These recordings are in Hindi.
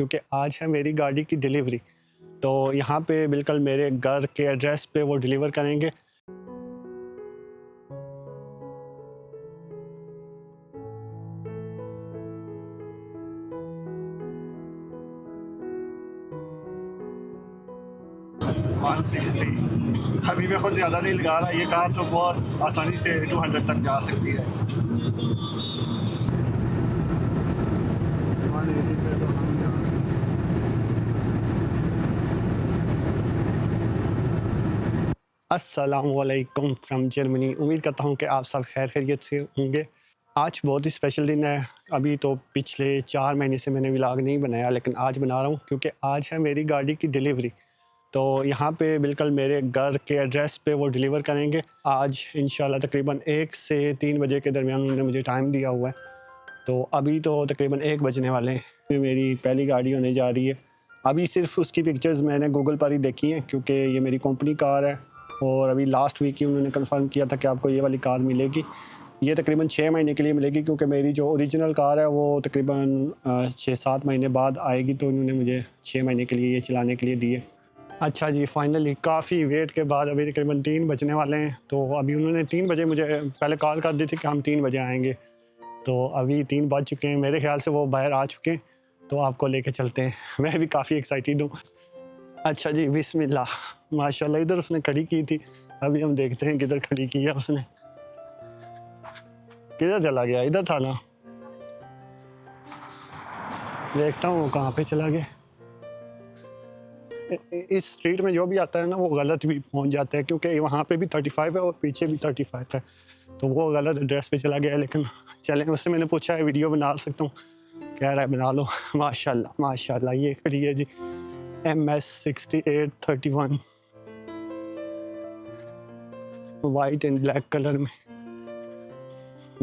क्योंकि आज है मेरी गाड़ी की डिलीवरी। तो यहाँ पे बिल्कुल मेरे घर के एड्रेस पे वो डिलीवर करेंगे। अभी मैं खुद ज़्यादा नहीं लगा रहा, ये कार तो बहुत आसानी से 200 तक जा सकती है। अस्सलामुअलैकुम फ्रॉम जर्मनी। उम्मीद करता हूँ कि आप सब खैर खैरियत से होंगे। आज बहुत ही स्पेशल दिन है। अभी तो पिछले 4 महीने से मैंने व्लॉग नहीं बनाया, लेकिन आज बना रहा हूँ क्योंकि आज है मेरी गाड़ी की डिलीवरी। तो यहाँ पे बिल्कुल मेरे घर के एड्रेस पे वो डिलीवर करेंगे। आज इंशाल्लाह तकरीबन 1 से 3 बजे के दरमियान उन्होंने मुझे टाइम दिया हुआ है। तो अभी तो तकरीबन 1 बजने वाले हैं। ये मेरी पहली गाड़ी होने जा रही है। अभी सिर्फ उसकी पिक्चर्स मैंने गूगल पर ही देखी हैं क्योंकि ये मेरी कंपनी कार है और अभी लास्ट वीक ही उन्होंने कंफर्म किया था कि आपको ये वाली कार मिलेगी। ये तकरीबन 6 महीने के लिए मिलेगी क्योंकि मेरी जो ओरिजिनल कार है वो तकरीबन 6-7 महीने बाद आएगी, तो उन्होंने मुझे 6 महीने के लिए ये चलाने के लिए दी है। अच्छा जी, फाइनली काफ़ी वेट के बाद अभी तकरीबन 3 बजने वाले हैं। तो अभी उन्होंने 3 बजे मुझे पहले कॉल कर दी थी कि हम 3 बजे आएँगे। तो अभी 3 बज चुके हैं, मेरे ख़्याल से वो बाहर आ चुके हैं। तो आपको लेके चलते हैं। मैं भी काफ़ी एक्साइटेड हूँ। अच्छा जी, बिस्मिल्लाह। माशाल्लाह इधर उसने खड़ी की थी। अभी हम देखते हैं किधर खड़ी की है उसने। किधर चला गया? इधर था ना? देखता हूँ वो कहाँ पे चला गया। इस स्ट्रीट में जो भी आता है ना वो गलत भी पहुँच जाता है क्योंकि वहाँ पे भी 35 है और पीछे भी 35 है। तो वो गलत एड्रेस पे चला गया है, लेकिन चलें, उससे मैंने पूछा है वीडियो बना सकता हूँ? कह रहा है बना लो। माशाल्लाह, माशाल्लाह ये खड़ी है जी MS 6831 white and black colour में।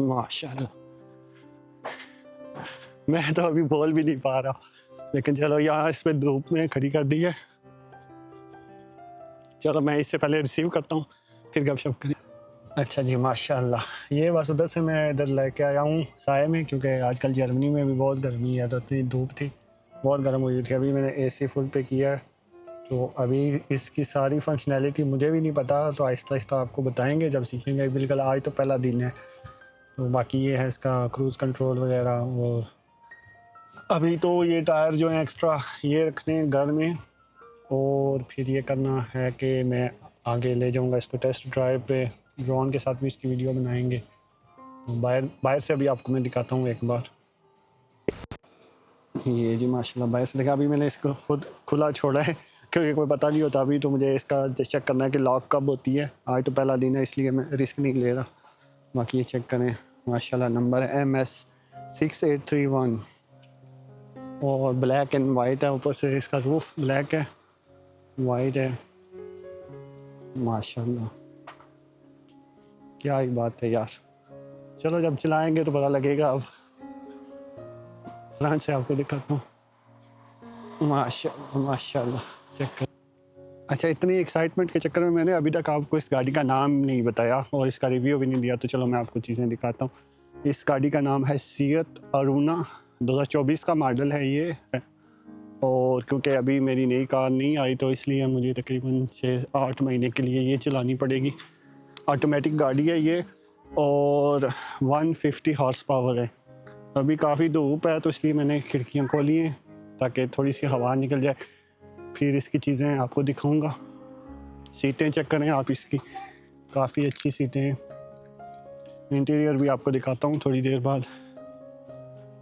माशाल्लाह, मैं तो अभी बोल भी नहीं पा रहा, लेकिन चलो यहाँ इस पे धूप में खड़ी कर दी है। चलो मैं इससे पहले रिसीव करता हूँ, फिर गपशप करें। अच्छा जी, माशाल्लाह। ये बस उधर से मैं इधर लेके आया हूँ साए में, क्योंकि आजकल जर्मनी में भी बहुत गर्मी है, तो इतनी धूप थी, बहुत गर्म हुई थी। अभी मैंने AC फुल पे किया है। तो अभी इसकी सारी फंक्शनैलिटी मुझे भी नहीं पता, तो आहिस्ता आहिस्ता आपको बताएंगे जब सीखेंगे। बिल्कुल आज तो पहला दिन है। तो बाकी ये है इसका क्रूज़ कंट्रोल वगैरह। और अभी तो ये टायर जो है एक्स्ट्रा ये रखने हैं घर में, और फिर ये करना है कि मैं आगे ले जाऊंगा इसको टेस्ट ड्राइव पे। ड्रोन के साथ भी इसकी वीडियो बनाएंगे। तो बाहर बाहर से अभी आपको मैं दिखाता हूँ एक बार। ये जी माशाल्लाह बाहर से देखा। अभी मैंने इसको खुद खुला छोड़ा है क्योंकि कोई पता नहीं होता। अभी तो मुझे इसका चेक करना है कि लॉक कब होती है। आज तो पहला दिन है इसलिए मैं रिस्क नहीं ले रहा। बाकी ये चेक करें, माशाल्लाह नंबर है MS 6831 और ब्लैक एंड वाइट है। ऊपर से इसका रूफ ब्लैक है, वाइट है। माशाल्लाह, क्या ही बात है यार। चलो जब चलाएंगे तो पता लगेगा। अब फ्रंट से आपको दिखाता हूँ। माशाल्लाह, माशाल्लाह, चेक कर। अच्छा, इतनी एक्साइटमेंट के चक्कर में मैंने अभी तक आपको इस गाड़ी का नाम नहीं बताया और इसका रिव्यू भी नहीं दिया। तो चलो मैं आपको चीज़ें दिखाता हूँ। इस गाड़ी का नाम है सीएट अरूना, 2024 का मॉडल है ये। और क्योंकि अभी मेरी नई कार नहीं आई, तो इसलिए मुझे तकरीबन 6-8 महीने के लिए ये चलानी पड़ेगी। ऑटोमेटिक गाड़ी है ये और 150 हॉर्स पावर है। अभी काफ़ी धूप है तो इसलिए मैंने खिड़कियाँ खोली हैं ताकि थोड़ी सी हवा निकल जाए। फिर इसकी चीज़ें आपको दिखाऊंगा। सीटें चेक करें आप इसकी, काफ़ी अच्छी सीटें हैं। इंटीरियर भी आपको दिखाता हूँ थोड़ी देर बाद।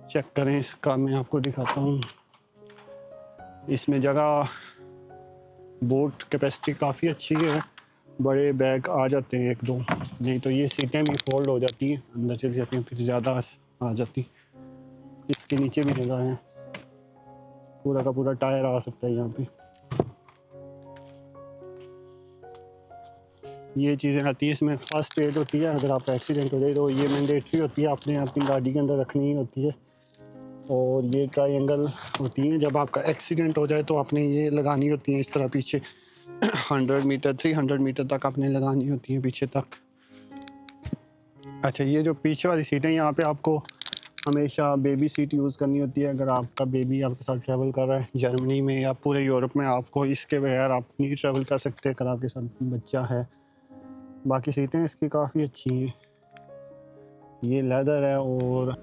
चेक करें इसका, मैं आपको दिखाता हूँ। इसमें जगह, बोट कैपेसिटी काफ़ी अच्छी है। बड़े बैग आ जाते हैं 1-2, नहीं तो ये सीटें भी फोल्ड हो जाती हैं, अंदर चली जाती हैं, फिर ज़्यादा आ जाती। इसके नीचे भी जगह है, पूरा का पूरा टायर आ सकता है यहाँ पे। ये चीज़ें आती है इसमें। फर्स्ट एड होती है, अगर आपका एक्सीडेंट हो जाए तो ये मैंडेटरी होती है, आपने अपनी गाड़ी के अंदर रखनी ही होती है। और ये ट्रायंगल होती हैं, जब आपका एक्सीडेंट हो जाए तो आपने ये लगानी होती हैं इस तरह पीछे। 100 मीटर 300 मीटर तक आपने लगानी होती हैं पीछे तक। अच्छा, ये जो पीछे वाली सीटें, यहाँ पे आपको हमेशा बेबी सीट यूज़ करनी होती है अगर आपका बेबी आपके साथ ट्रैवल कर रहा है जर्मनी में या पूरे यूरोप में। आपको इसके बगैर आप नहीं ट्रैवल कर सकते अगर आपके साथ बच्चा है। बाकी सीटें इसकी काफ़ी अच्छी हैं, ये लेदर है। और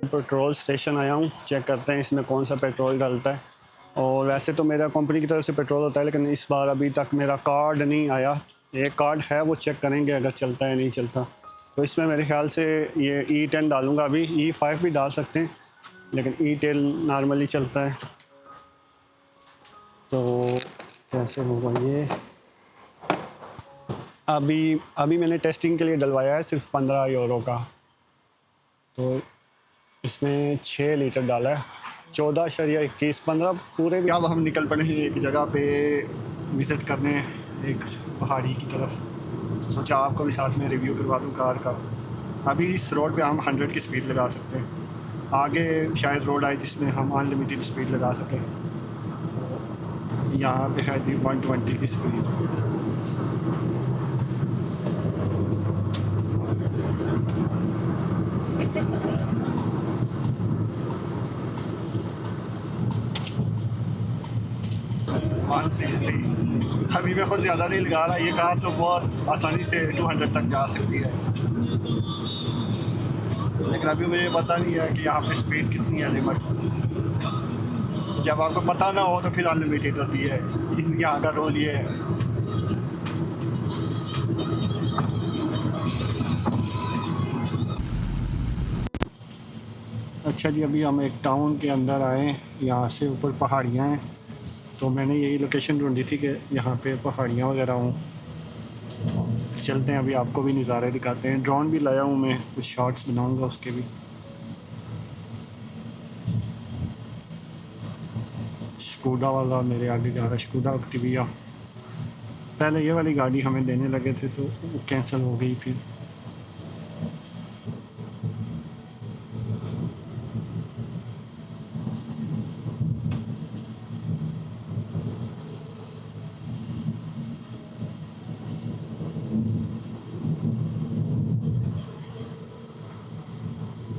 पेट्रोल स्टेशन आया हूँ, चेक करते हैं इसमें कौन सा पेट्रोल डलता है। और वैसे तो मेरा कंपनी की तरफ से पेट्रोल होता है, लेकिन इस बार अभी तक मेरा कार्ड नहीं आया। एक कार्ड है, वो चेक करेंगे अगर चलता है नहीं चलता। तो इसमें मेरे ख्याल से ये E10 डालूँगा। अभी E5 भी डाल सकते हैं, लेकिन E10 नॉर्मली चलता है। तो कैसे होगा ये? अभी मैंने टेस्टिंग के लिए डलवाया है सिर्फ 15 यूरो का। तो इसने 6 लीटर डाला है, 14.21 15 पूरे भी। अब हम निकल पड़े हैं एक जगह पे विज़िट करने, एक पहाड़ी की तरफ। सोचा आपको भी साथ में रिव्यू करवा दूँ कार का। अभी इस रोड पे हम 100 की स्पीड लगा सकते हैं, आगे शायद रोड आए जिसमें हम अनलिमिटेड स्पीड लगा सकें। यहाँ पे है जी 120 की स्पीड। अभी मैं खुद ज़्यादा नहीं लगा रहा, ये कार तो बहुत आसानी से 200 तक जा सकती है। लेकिन अभी मुझे पता नहीं है कि यहाँ पे स्पीड कितनी है लिमिट। जब आपको पता ना हो तो फिर अनलिमिटेड होती है, यहाँ का रोल ये है। अच्छा जी, अभी हम एक टाउन के अंदर आए, यहाँ से ऊपर पहाड़ियाँ हैं। तो मैंने यही लोकेशन ढूंढी थी कि यहाँ पे पहाड़ियाँ वगैरह हों। चलते हैं, अभी आपको भी नज़ारे दिखाते हैं। ड्रोन भी लाया हूँ मैं, कुछ शॉट्स बनाऊँगा उसके भी। स्कूडा वाला मेरे आगे जा रहा है, स्कूडा एक्टिविया। पहले ये वाली गाड़ी हमें देने लगे थे तो वो कैंसिल हो गई फिर।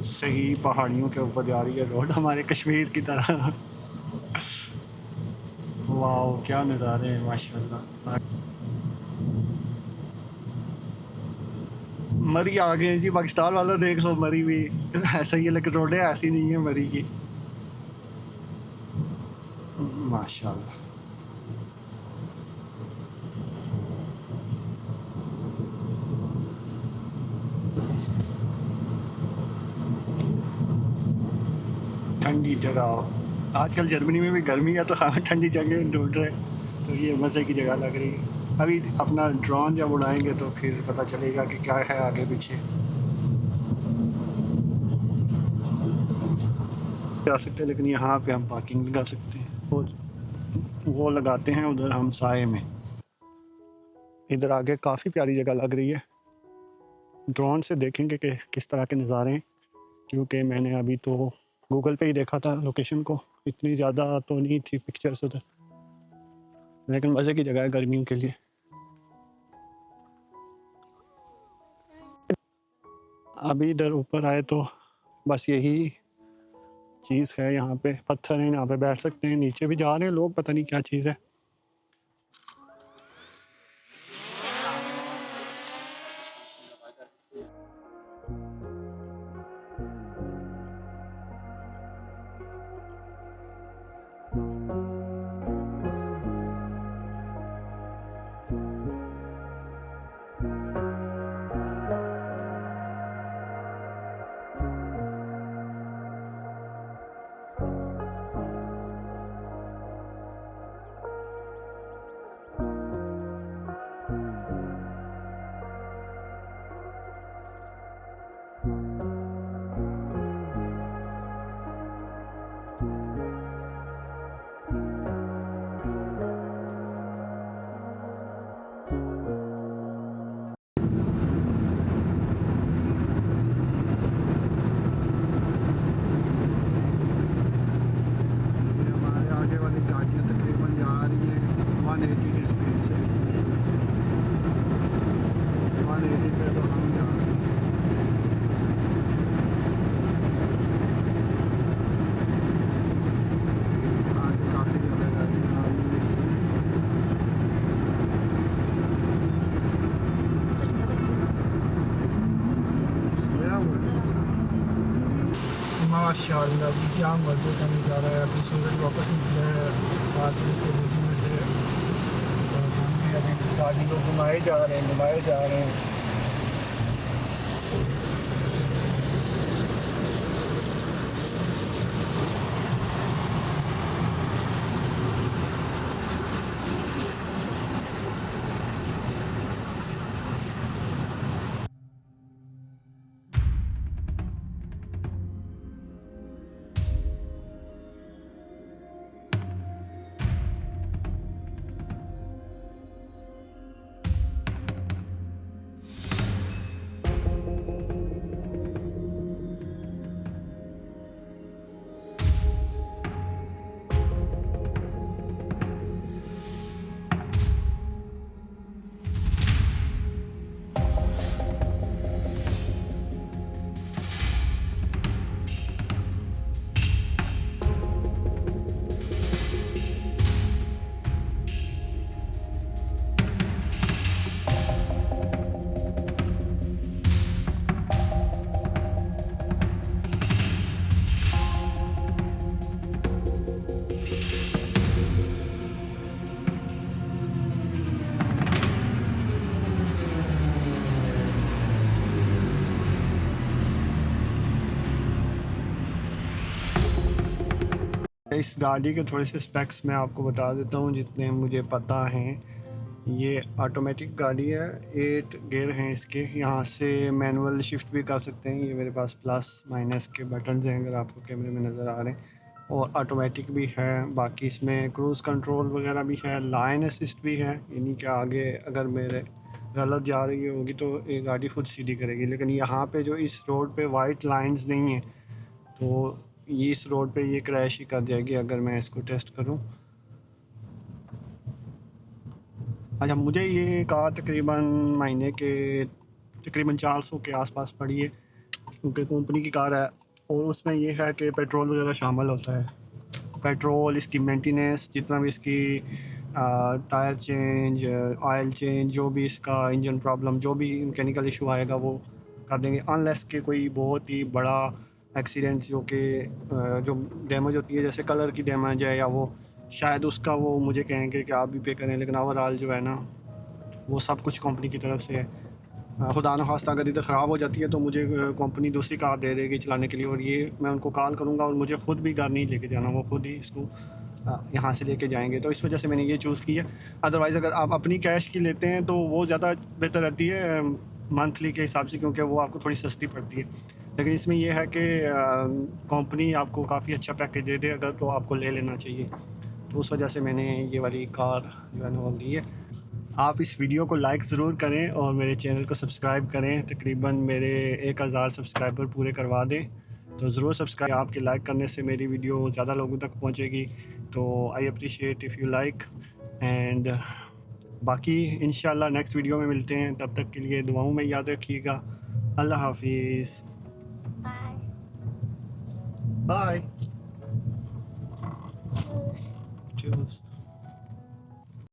सही पहाड़ियों के ऊपर जा रही है रोड, हमारे कश्मीर की तरह। वाह, क्या नज़ारे हैं माशाल्लाह। मरी आ गए जी, पाकिस्तान वाला देख लो, मरी भी ऐसा ही है, लेकिन रोडें ऐसी नहीं है मरी की। माशाल्लाह। ठंडी जगह, आजकल जर्मनी में भी गर्मी है तो हाँ ठंडी जगह ढूंढ रहे हैं, तो ये मज़े की जगह लग रही है। अभी अपना ड्रोन जब उड़ाएंगे तो फिर पता चलेगा कि क्या है आगे पीछे। जा सकते हैं, लेकिन यहाँ पे हम पार्किंग लगा सकते हैं, वो लगाते हैं उधर हम साए में। इधर आगे काफ़ी प्यारी जगह लग रही है, ड्रोन से देखेंगे कि किस तरह के नज़ारे हैं। क्योंकि मैंने अभी तो गूगल पे ही देखा था लोकेशन को, इतनी ज़्यादा तो नहीं थी पिक्चर्स उधर, लेकिन मज़े की जगह है गर्मियों के लिए। अभी इधर ऊपर आए तो बस यही चीज़ है, यहाँ पे पत्थर हैं, यहाँ पे बैठ सकते हैं। नीचे भी जा रहे हैं लोग, पता नहीं क्या चीज़ है। माशाअल्लाह जी, क्या मज़े का नज़ारा है। अभी सूरज वापस निकला है आदमी के रूप में से, और हम भी अभी गाड़ी को घुमाए जा रहे हैं, घुमाए जा रहे हैं। इस गाड़ी के थोड़े से स्पेक्स मैं आपको बता देता हूँ जितने मुझे पता हैं। ये ऑटोमेटिक गाड़ी है, 8 गियर हैं इसके, यहाँ से मैनुअल शिफ्ट भी कर सकते हैं। ये मेरे पास प्लस माइनस के बटन हैं अगर आपको कैमरे में नज़र आ रहे हैं, और ऑटोमेटिक भी है। बाकी इसमें क्रूज़ कंट्रोल वगैरह भी है, लाइन असिस्ट भी है, यानी कि आगे अगर मेरे गलत जा रही होगी तो ये गाड़ी खुद सीधी करेगी। लेकिन यहाँ पे जो इस रोड पे वाइट लाइंस नहीं हैं, तो ये इस रोड पे ये क्रैश ही कर जाएगी अगर मैं इसको टेस्ट करूं। अच्छा, मुझे ये कार तकरीबन महीने के तकरीबन 400 के आसपास पड़ी है, क्योंकि कंपनी की कार है, और उसमें ये है कि पेट्रोल वगैरह शामिल होता है। पेट्रोल, इसकी मेंटेनेंस, जितना भी इसकी टायर चेंज, ऑयल चेंज, जो भी इसका इंजन प्रॉब्लम, जो भी मैकेनिकल इशू आएगा वो कर देंगे, अनलेस के कोई बहुत ही बड़ा एक्सीडेंट जो डैमेज होती है, जैसे कलर की डैमेज है या वो शायद उसका वो मुझे कहेंगे कि आप भी पे करें। लेकिन ओवरऑल जो है ना, वो सब कुछ कंपनी की तरफ से है। खुदा न खास्ता अगर इधर ख़राब हो जाती है तो मुझे कंपनी दूसरी कार दे देगी चलाने के लिए, और ये मैं उनको कॉल करूँगा और मुझे ख़ुद भी घर नहीं लेके जाना, वो खुद ही इसको यहाँ से लेके जाएंगे। तो इस वजह से मैंने ये चूज़ की है। अदरवाइज़ अगर आप अपनी कैश की लेते हैं तो वो ज़्यादा बेहतर रहती है मंथली के हिसाब से, क्योंकि वो आपको थोड़ी सस्ती पड़ती है। लेकिन इसमें यह है कि कंपनी आपको काफ़ी अच्छा पैकेज दे दे अगर, तो आपको ले लेना चाहिए। तो उस वजह से मैंने ये वाली कार जो है ना वो ली है। आप इस वीडियो को लाइक ज़रूर करें और मेरे चैनल को सब्सक्राइब करें। तकरीबन मेरे 1000 सब्सक्राइबर पूरे करवा दें, तो ज़रूर सब्सक्राइब। आपके लाइक करने से मेरी वीडियो ज़्यादा लोगों तक पहुंचेगी, तो I appreciate if you like. And बाकी इंशाल्लाह नेक्स्ट वीडियो में मिलते हैं, तब तक के लिए दुआओं में याद रखिएगा। अल्लाह हाफिज़। बाय। बाय। चूस।